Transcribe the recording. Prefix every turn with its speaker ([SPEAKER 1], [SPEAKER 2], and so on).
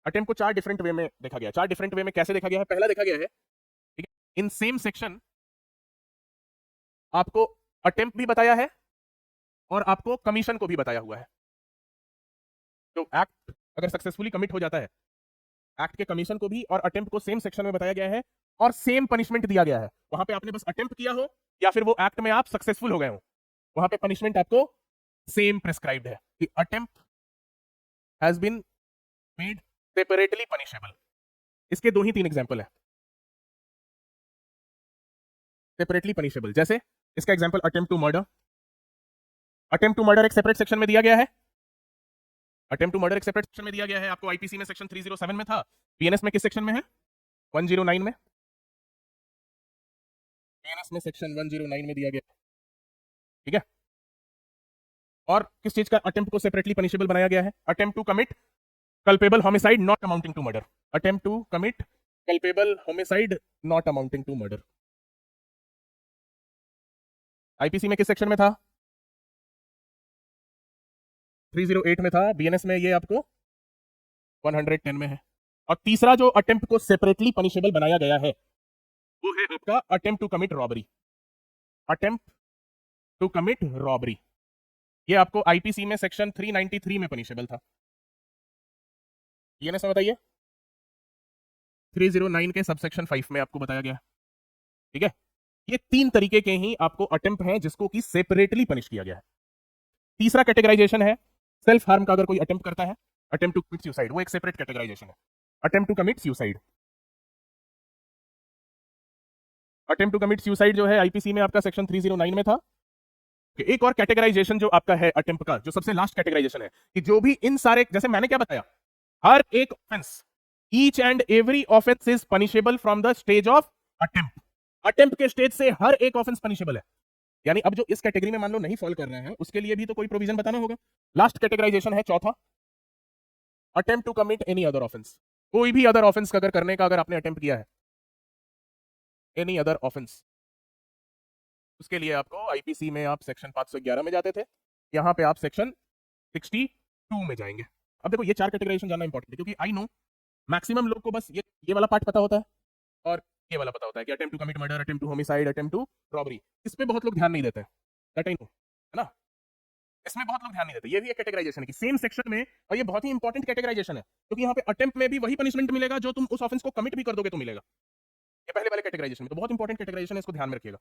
[SPEAKER 1] Attempt को 4 different way में देखा गया। 4 डिफरेंट वे में कैसे देखा गया है? पहला देखा गया है, ठीक है, इन सेम सेक्शन आपको अटेम्प्ट भी बताया है और आपको कमीशन को भी बताया हुआ है। तो एक्ट अगर सक्सेसफुली कमिट हो जाता है, एक्ट के कमीशन को भी और अटेम्प्ट को सेम सेक्शन में बताया गया है और सेम पनिशमेंट दिया गया है। वहां पे आपने बस अटेम्प्ट किया हो या फिर वो एक्ट में आप सक्सेसफुल हो गए हो, वहां पे पनिशमेंट आपको सेम प्रेस्क्राइब्ड है कि attempt has been made separately punishable. इसके 2 ही 3 एग्जांपल है सेपरेटली पनिशेबल। जैसे इसका example attempt to murder. Attempt to murder एक सेपरेट सेक्शन में दिया गया है। अटेम्प्ट टू मर्डर एक सेपरेट सेक्शन में दिया गया है। आपको आईपीसी में सेक्शन 307 में था, बीएनएस में किस सेक्शन में है? 109 में। बीएनएस में सेक्शन 109 में दिया गया, ठीक है। और किस चीज का अटेम्प्ट को सेपरेटली पनिशेबल बनाया गया है? Attempt to commit culpable homicide not amounting to murder. Attempt to commit culpable homicide not amounting to murder. IPC में किस सेक्शन में था? 308 में था। बीएनएस में ये आपको 110 में है। और तीसरा जो अटेम्प्ट को सेपरेटली पनिशेबल बनाया गया है वो है आपका attempt to commit robbery. Attempt to commit robbery ये आपको आईपीसी में सेक्शन 393 में पनिशेबल था। बीएनएस में बताइए 309 के सबसेक्शन 5 में आपको बताया गया, ठीक है। ये 3 तरीके के ही आपको अटेम्प्ट हैं जिसको कि सेपरेटली पनिश किया गया है। तीसरा कैटेगराइजेशन है सेल्फ हार्म का। अगर कोई अटेम्प्ट करता है, अटेम्प्ट टू कमिट सुसाइड, वो एक सेपरेट कैटेगराइजेशन है। Attempt to commit suicide, attempt to commit suicide जो है आईपीसी में आपका सेक्शन 309 में था। एक और कैटेगराइजेशन जो आपका है अटेम्प्ट का, जो सबसे लास्ट कैटेगराइजेशन है कि जो भी इन सारे, जैसे मैंने क्या बताया, हर एक offence, each and every offence is punishable from the stage of attempt. Attempt के स्टेज से हर एक ऑफेंस पनिशेबल है। यानी अब जो इस कैटेगरी में मान लो नहीं फॉल कर रहे हैं उसके लिए भी तो कोई प्रोविजन बताना होगा। लास्ट कैटेगराइजेशन है चौथा, attempt to commit any other offence. कोई भी अदर ऑफेंस अगर करने का अगर आपने अटेम्प्ट किया है, एनी अदर ऑफेंस, उसके लिए आपको आईपीसी में आप सेक्शन 511 में जाते थे, यहां पे आप सेक्शन 62 में जाएंगे। अब देखो ये 4 कैटेगराइजेशन जानना इंपॉर्टेंट है क्योंकि आई नो मैक्सिमम लोग को बस ये वाला पार्ट पता होता है और ये वाला पता होता है कि attempt to commit murder, attempt to homicide, attempt to robbery. इस पे बहुत लोग ध्यान नहीं देते हैं, दैट आई नो, है ना। इसमें बहुत लोग ध्यान नहीं देते। ये भी एक कैटेगराइजेशन है कि सेम सेक्शन में, और ये बहुत ही इंपॉर्टेंट कैटेगराइजेशन है क्योंकि यहाँ पे अटेम्प्ट में भी वही पनिशमेंट मिलेगा जो तुम उस ऑफेंस को कमिट भी कर दोगे तो मिलेगा। ये पहले वाले कैटेगराइजेशन में तो बहुत इंपॉर्टेंट कैटेगराइजेशन है, इसको ध्यान में रखिएगा।